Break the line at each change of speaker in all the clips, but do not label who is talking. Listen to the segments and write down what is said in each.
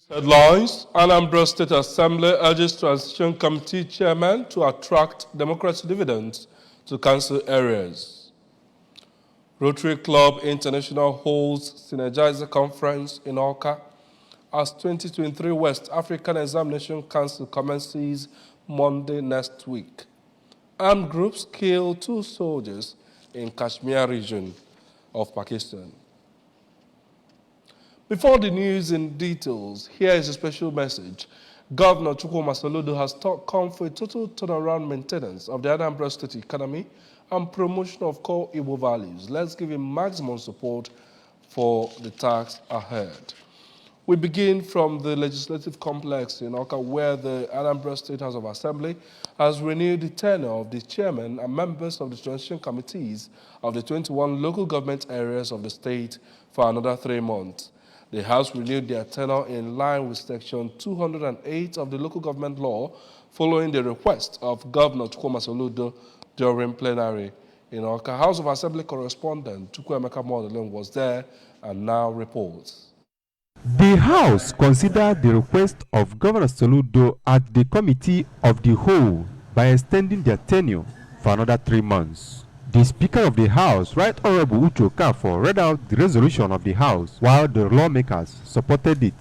Headlines: Anambra State Assembly urges Transition Committee Chairman to attract democratic dividends to council areas. Rotary Club International holds Synergizer Conference in Awka as 2023 West African Examination Council commences Monday next week. Armed groups kill 2 soldiers in Kashmir region of Pakistan. Before the news in details, here is a special message. Governor Chukwuma Soludo has called for a total turnaround maintenance of the Anambra State economy and promotion of core Igbo values. Let's give him maximum support for the task ahead. We begin from the legislative complex in Awka, where the Anambra State House of Assembly has renewed the tenure of the chairman and members of the transition committees of the 21 local government areas of the state for another 3 months. The House renewed their tenure in line with Section 208 of the local government law, following the request of Governor Chukwuma Soludo during plenary. In Awka, House of Assembly correspondent Chukwuemeka Modeling was there and now reports.
The House considered the request of Governor Soludo at the Committee of the Whole by extending their tenure for another 3 months. The Speaker of the House, Right Honorable Uche Okafor, read out the resolution of the House, while the lawmakers supported it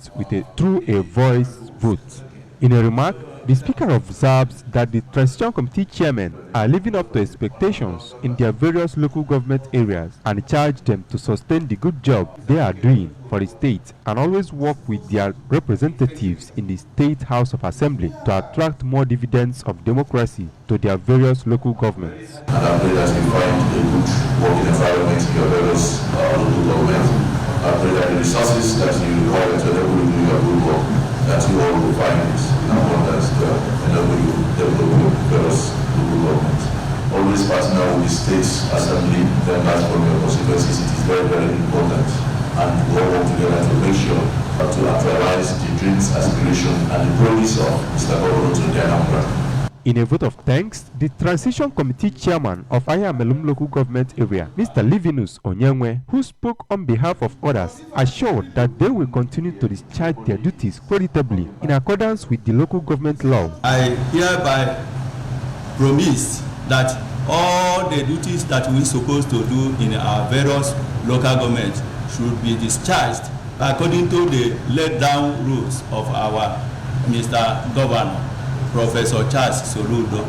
through a voice vote. In a remark, the Speaker observes that the Transition Committee chairmen are living up to expectations in their various local government areas and charged them to sustain the good job they are doing for the state and always work with their representatives in the State House of Assembly to attract more dividends of democracy to their various local governments.
And I pray that you find a good working environment in your various local governments. I pray that the resources that you require to enable you do your good work, that you all will find it in abundance to enable you develop your various local governments. Always partner with the State Assembly, then that's from your constituencies. It is very, very important. And we all work together to make sure to actualize the dreams, aspiration, and the promise of Mr. Governor to the Anambra.
In a vote of thanks, the Transition Committee Chairman of Ayamelum Local Government Area, Mr. Livinus Onyenwe, who spoke on behalf of others, assured that they will continue to discharge their duties creditably in accordance with the local government law.
I hereby promise that all the duties that we're supposed to do in our various local governments should be discharged according to the laid down rules of our Mr. Governor, Professor Charles Soludo.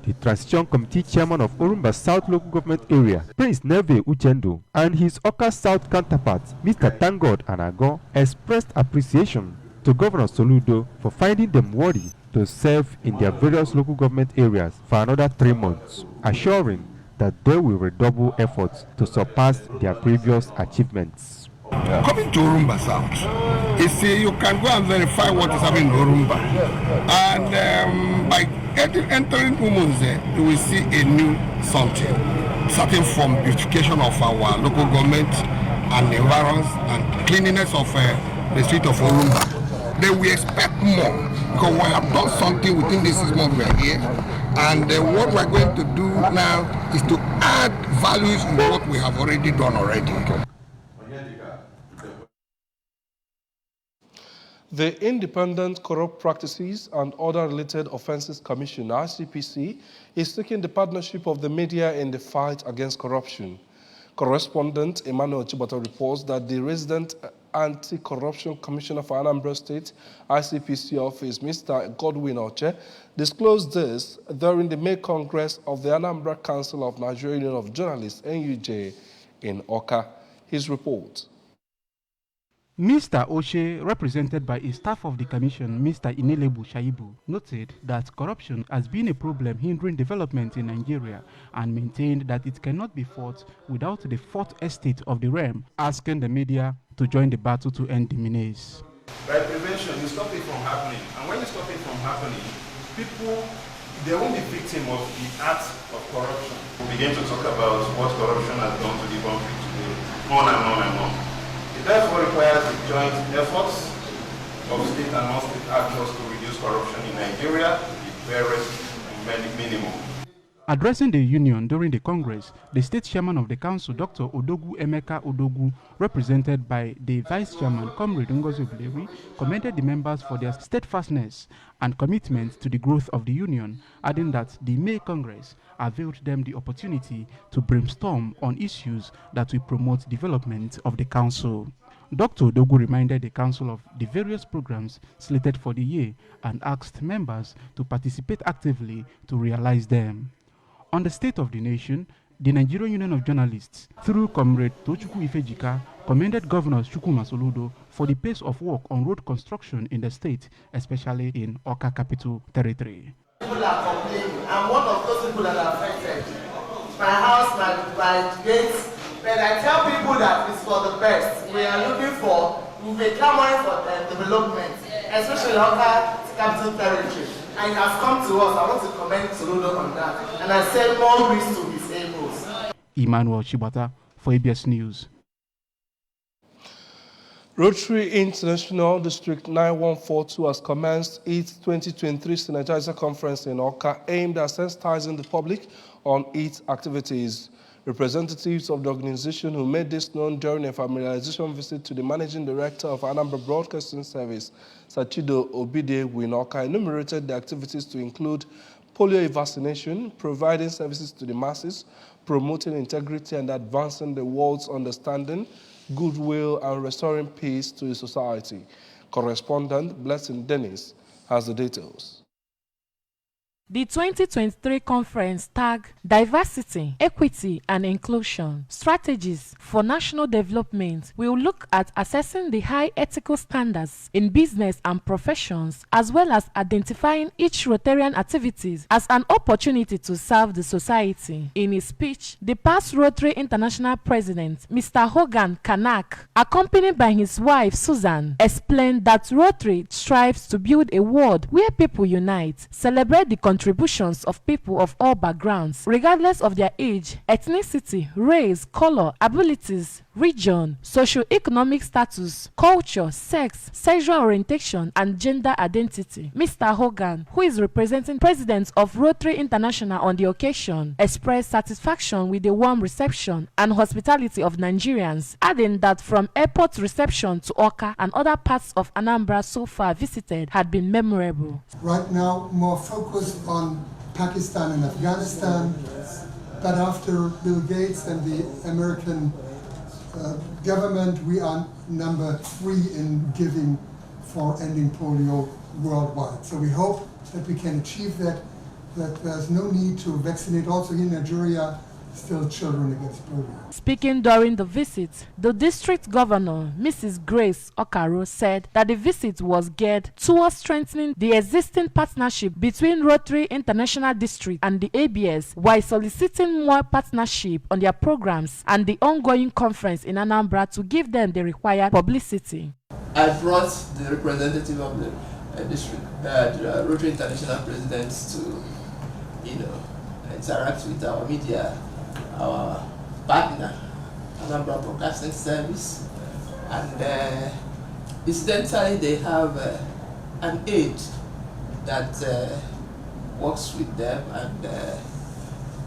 The Transition Committee Chairman of Orumba South Local Government Area, Prince Neve Uchendo, and his Awka South counterpart, Mr. Tangod Anago, expressed appreciation to Governor Soludo for finding them worthy to serve in their various local government areas for another 3 months, assuring that they will redouble efforts to surpass their previous achievements.
Coming to Orumba South, you can go and verify what is happening in Orumba. And by entering Umunze, you will see a new something, starting from beautification of our local government and the environs and cleanliness of the street of Orumba. Then we expect more because we have done something within this 6 months we are here. And what we are going to do now is to add values in what we have already done already.
The Independent Corrupt Practices and Other Related Offences Commission, ICPC, is seeking the partnership of the media in the fight against corruption. Correspondent Emmanuel Chibata reports that the resident Anti-Corruption Commissioner for Anambra State, ICPC office, Mr. Godwin Oche, disclosed this during the May Congress of the Anambra Council of Nigerian Union of Journalists, NUJ, in Awka. His report.
Mr. Oche, represented by a staff of the Commission, Mr. Inelebu Shaibu, noted that corruption has been a problem hindering development in Nigeria and maintained that it cannot be fought without the fourth estate of the realm, asking the media to join the battle to end the menace.
By prevention, you stop it from happening. And when you stop it from happening, people, they won't be victim of the act of corruption. We begin to talk about what corruption has done to the country today, on and on and on. It therefore requires the joint efforts of state and non-state actors to reduce corruption in Nigeria to the barest minimum.
Addressing the union during the Congress, the state chairman of the council, Dr. Odogu Emeka Odogu, represented by the vice chairman, Comrade Ngozi Obileri, commended the members for their steadfastness and commitment to the growth of the union, adding that the May Congress availed them the opportunity to brainstorm on issues that will promote development of the council. Dr. Odogu reminded the council of the various programs slated for the year and asked members to participate actively to realize them. On the state of the nation, the Nigerian Union of Journalists, through Comrade Tochukwu Ifejika, commended Governor Chukwuma Soludo for the pace of work on road construction in the state, especially in Awka Capital Territory.
People are complaining. I'm one of those people that are affected. My house, my gates, but I tell people that it's for the best. We are looking for, we'll be clamoring for development, especially Awka Capital Territory. And it has come to us. I want to commend Soludo on that. And I say more risk to his ables.
Emmanuel Chibata for ABS News.
Rotary International District 9142 has commenced its 2023 Synergizer Conference in Awka aimed at sensitizing the public on its activities. Representatives of the organization who made this known during a familiarization visit to the Managing Director of Anambra Broadcasting Service, Sachido Obidewu in Awka, enumerated the activities to include polio vaccination, providing services to the masses, promoting integrity and advancing the world's understanding, goodwill, and restoring peace to the society. Correspondent Blessing Dennis has the details.
The 2023 conference tagged Diversity, Equity and Inclusion, Strategies for National Development will look at assessing the high ethical standards in business and professions, as well as identifying each Rotarian activities as an opportunity to serve the society. In his speech, the past Rotary International President, Mr. Hogan Kanak, accompanied by his wife Susan, explained that Rotary strives to build a world where people unite, celebrate the contributions of people of all backgrounds, regardless of their age, ethnicity, race, color, abilities, region, socio-economic status, culture, sex, sexual orientation, and gender identity. Mr. Hogan, who is representing President of Rotary International on the occasion, expressed satisfaction with the warm reception and hospitality of Nigerians, adding that from airport reception to Awka and other parts of Anambra so far visited had been memorable.
Right now, more focused on Pakistan and Afghanistan, but after Bill Gates and the American government, we are number 3 in giving for ending polio worldwide. So we hope that we can achieve that there's no need to vaccinate also in Nigeria still children against polio.
Speaking during the visit, the district governor, Mrs. Grace Okaro, said that the visit was geared towards strengthening the existing partnership between Rotary International District and the ABS, while soliciting more partnership on their programs and the ongoing conference in Anambra to give them the required publicity.
I brought the representative of the district, Rotary International presidents to, interact with our media, our partner, Anambra Broadcasting Service, and incidentally they have an aide that works with them and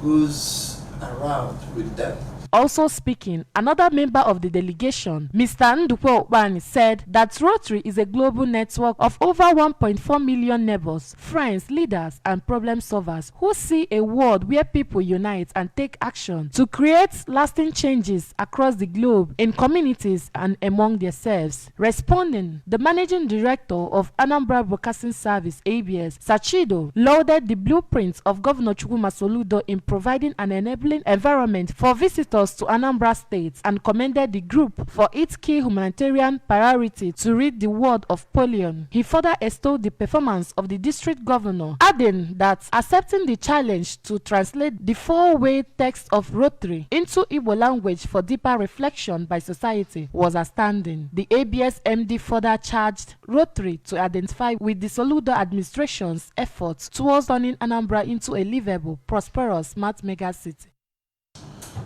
goes around with them.
Also speaking, another member of the delegation, Mr. Ndukwe Okbani, said that Rotary is a global network of over 1.4 million neighbors, friends, leaders, and problem solvers who see a world where people unite and take action to create lasting changes across the globe in communities and among themselves. Responding, the managing director of Anambra Broadcasting Service, ABS, Sachido, lauded the blueprint of Governor Chukwuma Soludo in providing an enabling environment for visitors to Anambra State and commended the group for its key humanitarian priority to rid the world of polio. He further extolled the performance of the district governor, adding that accepting the challenge to translate the 4-way text of Rotary into Igbo language for deeper reflection by society was outstanding. The ABS MD further charged Rotary to identify with the Soludo administration's efforts towards turning Anambra into a livable, prosperous, smart mega city.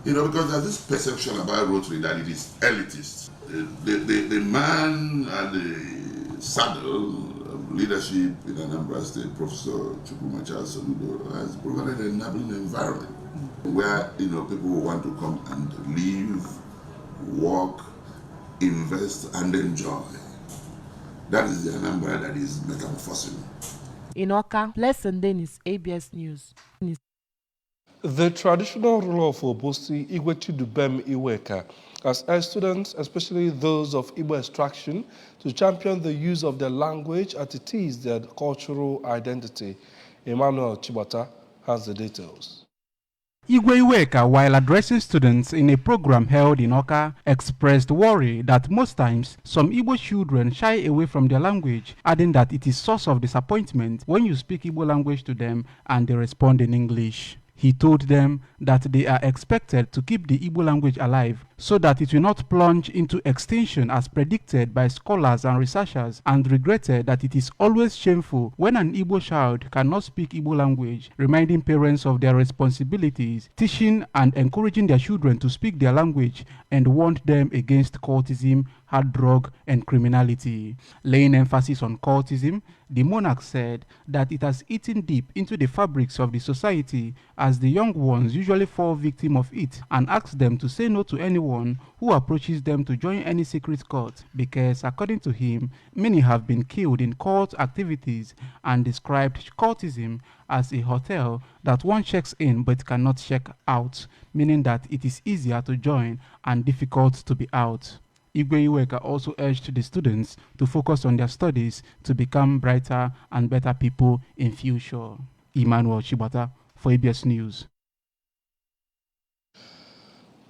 Because there's this perception about Rotary that it is elitist. The man at the saddle leadership in Anambra State, Professor Chukwuemeka Soludo, has provided an enabling environment where people will want to come and live, work, invest, and enjoy. That is the Anambra that is metamorphosing.
In Awka, Blessing Dennis, ABS News.
The traditional ruler of Obosi, Igwe Chidubem Iweka, has urged students, especially those of Igbo extraction, to champion the use of their language as it is their cultural identity. Emmanuel Chibata has the details.
Igwe Iweka, while addressing students in a program held in Awka, expressed worry that most times some Igbo children shy away from their language, adding that it is source of disappointment when you speak Igbo language to them and they respond in English. He told them that they are expected to keep the Igbo language alive so that it will not plunge into extinction as predicted by scholars and researchers, and regretted that it is always shameful when an Igbo child cannot speak Igbo language, reminding parents of their responsibilities, teaching and encouraging their children to speak their language, and warned them against cultism, hard drug, and criminality. Laying emphasis on cultism, the monarch said that it has eaten deep into the fabrics of the society, as the young ones usually fall victim of it, and asked them to say no to anyone who approaches them to join any secret cult, because according to him, many have been killed in cult activities, and described cultism as a hotel that one checks in but cannot check out, meaning that it is easier to join and difficult to be out. Igwe Iweka also urged the students to focus on their studies to become brighter and better people in future. Emmanuel Chibata for ABS News.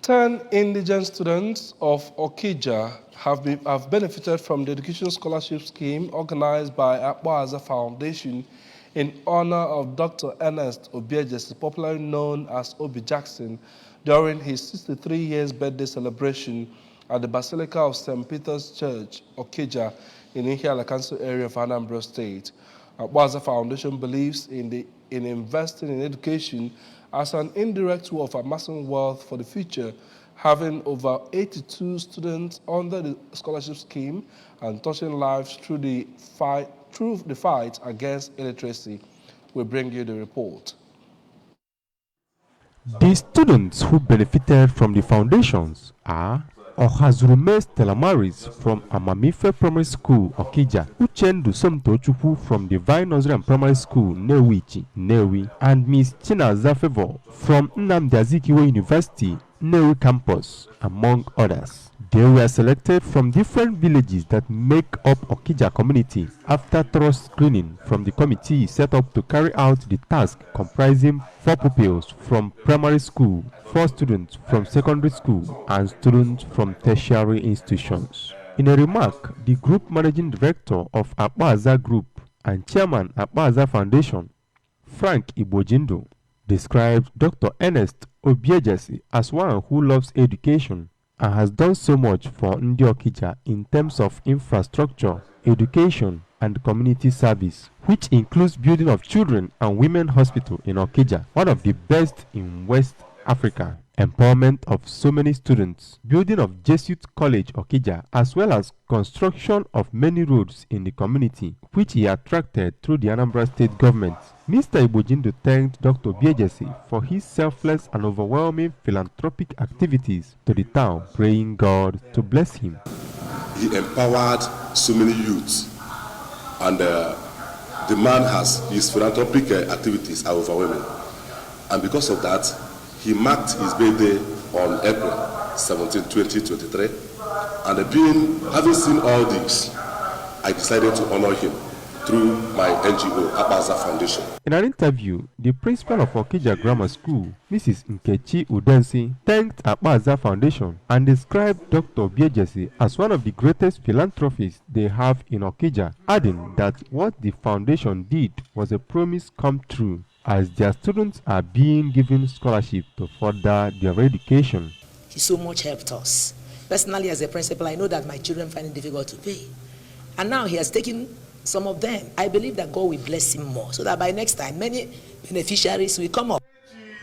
10 indigent students of Okija have benefited from the Education Scholarship Scheme organized by Akwaza Foundation in honor of Dr. Ernest Obiejesi, popularly known as Obi Jackson, during his 63 years birthday celebration at the Basilica of St. Peter's Church, Okija, in Ihiala Council area of Anambra State. Akwaza Foundation believes in investing in education as an indirect way of amassing wealth for the future, having over 82 students under the scholarship scheme and touching lives through the fight against illiteracy. We bring you the report.
The students who benefited from the foundations are Ohazurume Stella Maris from Amamife Primary School, Okija, Uchendu Somtochukwu from Divine Nursery and Primary School, Newichi, Newi, and Miss Chinaza Favor from Nnamdi Azikiwe University, Newi Campus, among others. They were selected from different villages that make up Okija community after thorough screening from the committee set up to carry out the task, comprising 4 pupils from primary school, 4 students from secondary school, and students from tertiary institutions. In a remark, the group managing director of Akwaza Group and chairman Akwaza Foundation, Frank Ibojindo, described Dr. Ernest Obiejesi as one who loves education and has done so much for Ndi Okija in terms of infrastructure, education, and community service, which includes building of children and women hospital in Okija, one of the best in West Africa, empowerment of so many students, building of Jesuit College Okija, as well as construction of many roads in the community, which he attracted through the Anambra State government. Mr. Ibojindo thanked Dr. Obiejesi for his selfless and overwhelming philanthropic activities to the town, praying God to bless him.
He empowered so many youths, and the man his philanthropic activities are overwhelming. And because of that, he marked his birthday on April 17, 2023, and having seen all this, I decided to honor him through my NGO, Akwaza Foundation.
In an interview, the principal of Okija Grammar School, Mrs. Nkechi Udensi, thanked Akwaza Foundation and described Dr. Obiejesi as one of the greatest philanthropists they have in Okija, adding that what the foundation did was a promise come true, as their students are being given scholarship to further their education.
He so much helped us. Personally, as a principal, I know that my children find it difficult to pay. And now he has taken some of them. I believe that God will bless him more, so that by next time, many beneficiaries will come up.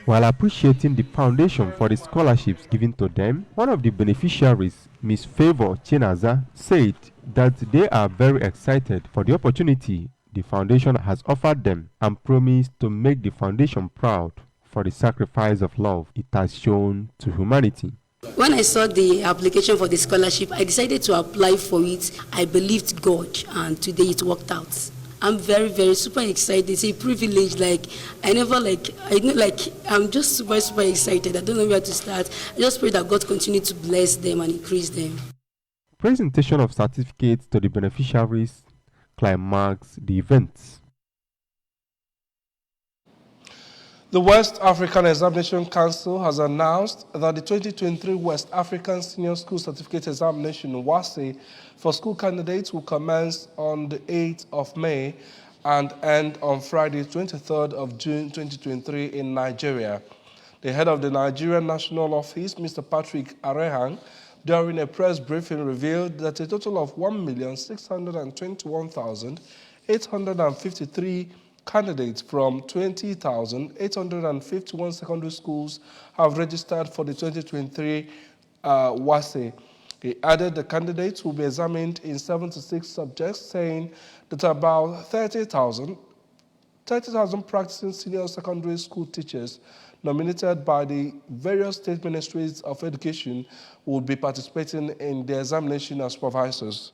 While appreciating the foundation for the scholarships given to them, one of the beneficiaries, Ms. Favor Chinaza, said that they are very excited for the opportunity the foundation has offered them and promised to make the foundation proud for the sacrifice of love it has shown to humanity.
When I saw the application for the scholarship, I decided to apply for it. I believed God, and today it worked out. I'm very, very super excited. It's a privilege. I'm just super, super excited. I don't know where to start. I just pray that God continue to bless them and increase them.
Presentation of certificates to the beneficiaries climax the event.
The West African Examination Council has announced that the 2023 West African Senior School Certificate Examination WASSCE for school candidates will commence on the 8th of May and end on Friday, 23rd of June 2023 in Nigeria. The head of the Nigerian National Office, Mr. Patrick Arehan, during a press briefing revealed that a total of 1,621,853 candidates from 20,851 secondary schools have registered for the 2023 WASSCE. He added the candidates will be examined in 76 subjects, saying that about 30,000 practicing senior secondary school teachers nominated by the various state ministries of education will be participating in the examination as supervisors,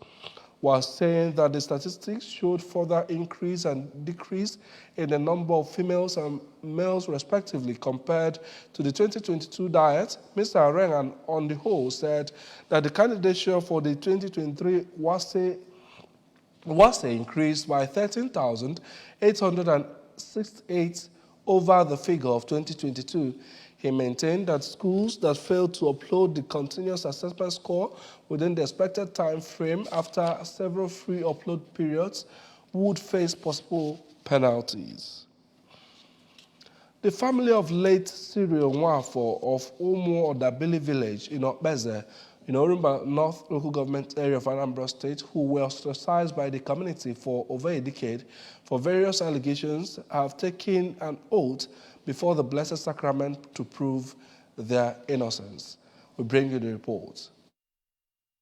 while saying that the statistics showed further increase and decrease in the number of females and males respectively compared to the 2022 diet. Mr. Arengan, on the whole, said that the candidature for the 2023 WASSCE increased by 13,868 over the figure of 2022. He maintained that schools that failed to upload the continuous assessment score within the expected time frame after several free upload periods would face possible penalties. The family of late Cyril Nwafo of Umu Odabili village in Okpeze, in Orumba North local government area of Anambra State, who were ostracized by the community for over a decade for various allegations, have taken an oath before the Blessed Sacrament to prove their innocence. We bring you the report.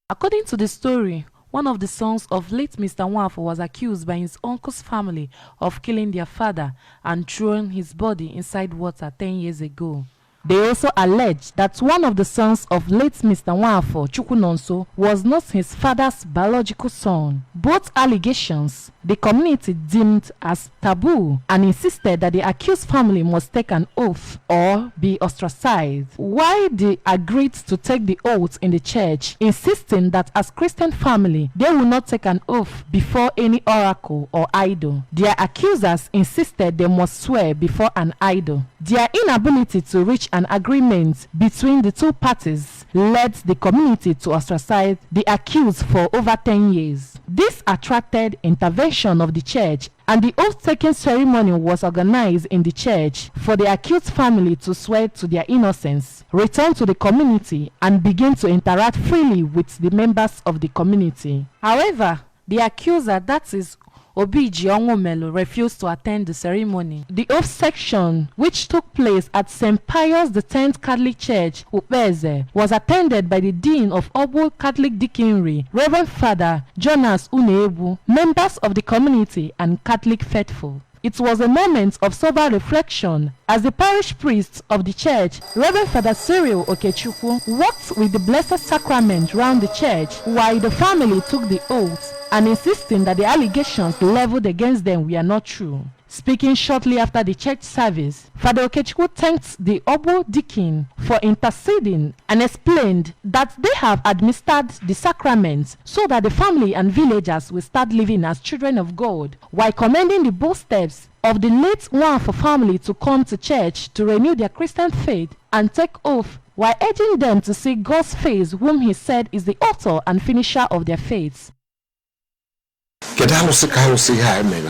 According to the story, one of the sons of late Mr. Nwafo was accused by his uncle's family of killing their father and throwing his body inside water 10 years ago. They also alleged that one of the sons of late Mr. Nwafo, Chukwunonso, was not his father's biological son. Both allegations the community deemed as taboo and insisted that the accused family must take an oath or be ostracized. While they agreed to take the oath in the church, insisting that as Christian family, they will not take an oath before any oracle or idol. Their accusers insisted they must swear before an idol. Their inability to reach an agreement between the two parties led the community to ostracize the accused for over 10 years. This attracted intervention of the church, and the oath-taking ceremony was organized in the church for the accused family to swear to their innocence, return to the community, and begin to interact freely with the members of the community. However, the accuser, that is Obiji Onwumelu, refused to attend the ceremony. The oath section, which took place at St. Pius X Catholic Church, Upeze, was attended by the Dean of Obo Catholic Deaconry, Reverend Father Jonas Unebu, members of the community, and Catholic faithful. It was a moment of sober reflection as the parish priest of the church, Reverend Father Cyril Okechukwu, walked with the Blessed Sacrament round the church while the family took the oath and insisting that the allegations leveled against them were not true. Speaking shortly after the church service, Father Okechukwu thanked the Obo Deacon for interceding and explained that they have administered the sacraments so that the family and villagers will start living as children of God, while commending the bold steps of the late Nwafo family to come to church to renew their Christian faith and take oath, while urging them to seek God's face, whom he said is the author and finisher of their faiths.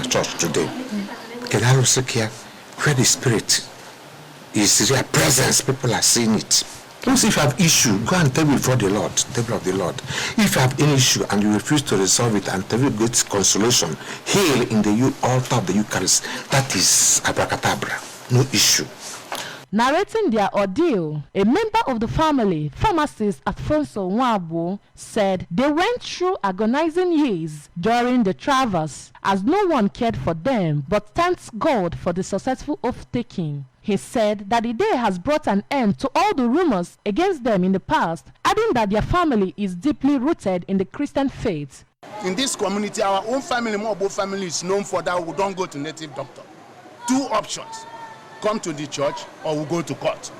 Church today. Where the Spirit is their presence, people are seeing it. Don't say if you have issue, go and tell before the Lord, the table of the Lord. If you have any issue and you refuse to resolve it and tell you get consolation, heal in the altar of the Eucharist. That is abracadabra, no issue.
Narrating their ordeal, a member of the family, pharmacist Alfonso Nwabo, said they went through agonizing years during the travels as no one cared for them, but thanks God for the successful oath-taking. He said that the day has brought an end to all the rumors against them in the past, adding that their family is deeply rooted in the Christian faith.
In this community, our own family, Nwabo family, is known for that we don't go to native doctor. 2 options: come to the church or we go to court.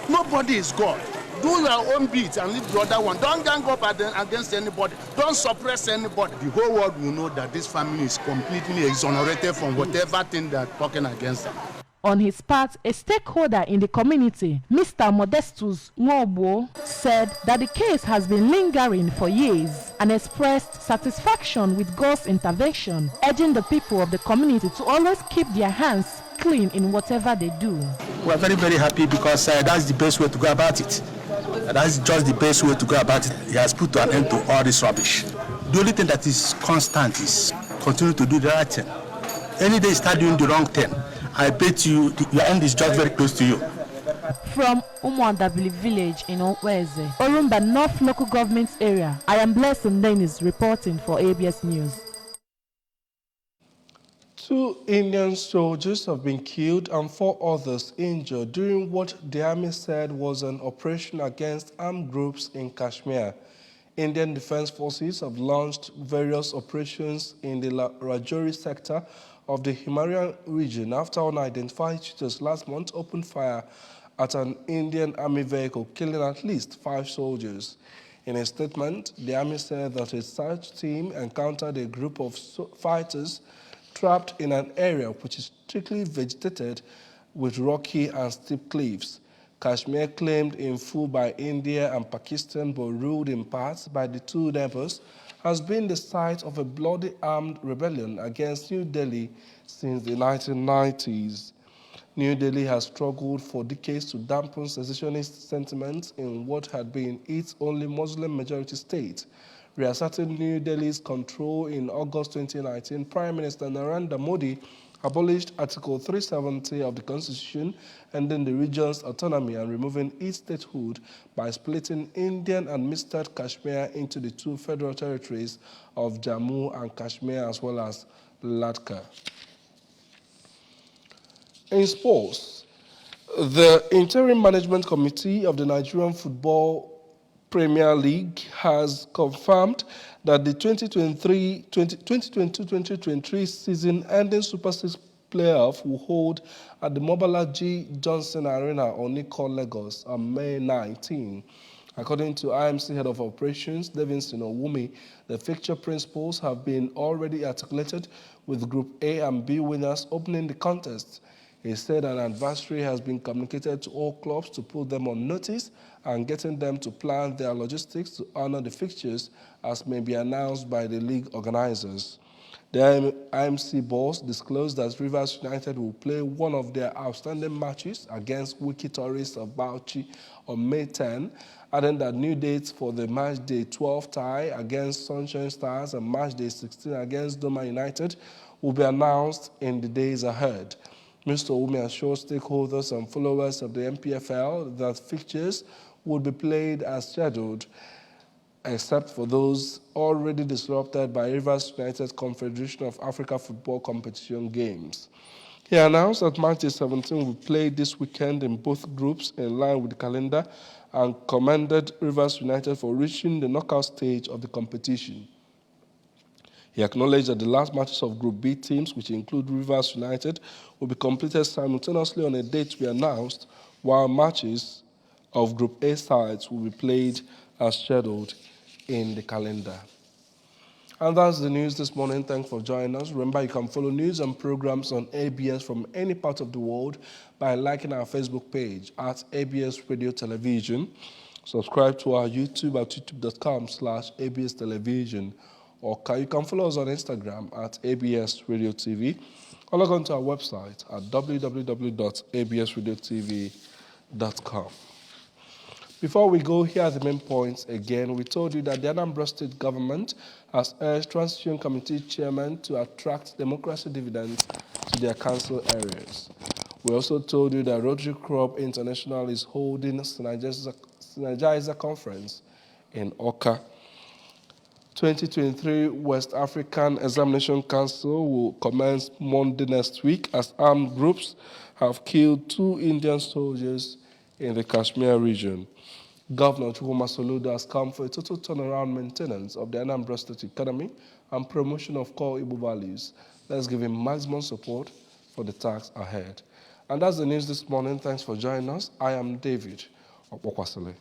Nobody is God. Do your own bit and leave the other one. Don't gang up against anybody. Don't suppress anybody. The whole world will know that this family is completely exonerated from whatever thing they're talking against them.
On his part, a stakeholder in the community, Mr. Modestus Nwabo, said that the case has been lingering for years and expressed satisfaction with God's intervention, urging the people of the community to always keep their hands clean in whatever they do.
We are very, very happy because that's the best way to go about it. That's just the best way to go about it. He has put an end to all this rubbish. The only thing that is constant is continue to do the right thing. Any day you start doing the wrong thing, I bet you your end is just very close to you.
From Umuadabili village in Okweze, Orumba North Local Government Area, I am Blessing Dennis reporting for ABS News.
2 Indian soldiers have been killed and 4 others injured during what the army said was an operation against armed groups in Kashmir. Indian Defense Forces have launched various operations in the Rajouri sector of the Himalayan region after unidentified shooters last month opened fire at an Indian army vehicle, killing at least 5 soldiers. In a statement, the army said that a search team encountered a group of fighters trapped in an area which is strictly vegetated with rocky and steep cliffs. Kashmir, claimed in full by India and Pakistan but ruled in parts by the 2 neighbors, has been the site of a bloody armed rebellion against New Delhi since the 1990s. New Delhi has struggled for decades to dampen secessionist sentiments in what had been its only Muslim-majority state. Reasserting New Delhi's control in August 2019, Prime Minister Narendra Modi abolished Article 370 of the Constitution, ending the region's autonomy and removing its statehood by splitting Indian administered Kashmir into the 2 federal territories of Jammu and Kashmir as well as Ladakh. In sports, the Interim Management Committee of the Nigerian Football Premier League has confirmed that the 2022-2023 season-ending Super 6 playoff will hold at the Mobala G. Johnson Arena on Nicole, Lagos on May 19. According to IMC Head of Operations, Davidson Owumi, the fixture principles have been already articulated with Group A and B winners opening the contest. He said an advisory has been communicated to all clubs to put them on notice and getting them to plan their logistics to honor the fixtures as may be announced by the league organizers. The IMC boss disclosed that Rivers United will play one of their outstanding matches against Wiki Tourists of Bauchi on May 10, adding that new dates for the match day 12 tie against Sunshine Stars and match day 16 against Doma United will be announced in the days ahead. Mr. Owumi assured stakeholders and followers of the MPFL that fixtures would be played as scheduled, except for those already disrupted by Rivers United Confederation of Africa Football Competition games. He announced that match day 17 will be played this weekend in both groups in line with the calendar and commended Rivers United for reaching the knockout stage of the competition. He acknowledged that the last matches of Group B teams, which include Rivers United, will be completed simultaneously on a date to be announced, while matches of Group A sides will be played as scheduled in the calendar. And that's the news this morning. Thanks for joining us. Remember, you can follow news and programs on ABS from any part of the world by liking our Facebook page at ABS Radio Television. Subscribe to our YouTube at youtube.com/ABS Television. Or you can follow us on Instagram at ABS Radio TV, or log on to our website at www.absradiotv.com. Before we go, here are the main points again. We told you that the Anambra State government has urged Transition Committee chairmen to attract democracy dividends to their council areas. We also told you that Rotary Club International is holding a Synergizer Conference in Oka. 2023 West African Examination Council will commence Monday next week as armed groups have killed 2 Indian soldiers in the Kashmir region. Governor Chukwuma Soludo has come for a total turnaround maintenance of the Anambra State economy and promotion of core Igbo values. Let's give him maximum support for the task ahead. And that's the news this morning. Thanks for joining us. I am David Okwakwasile.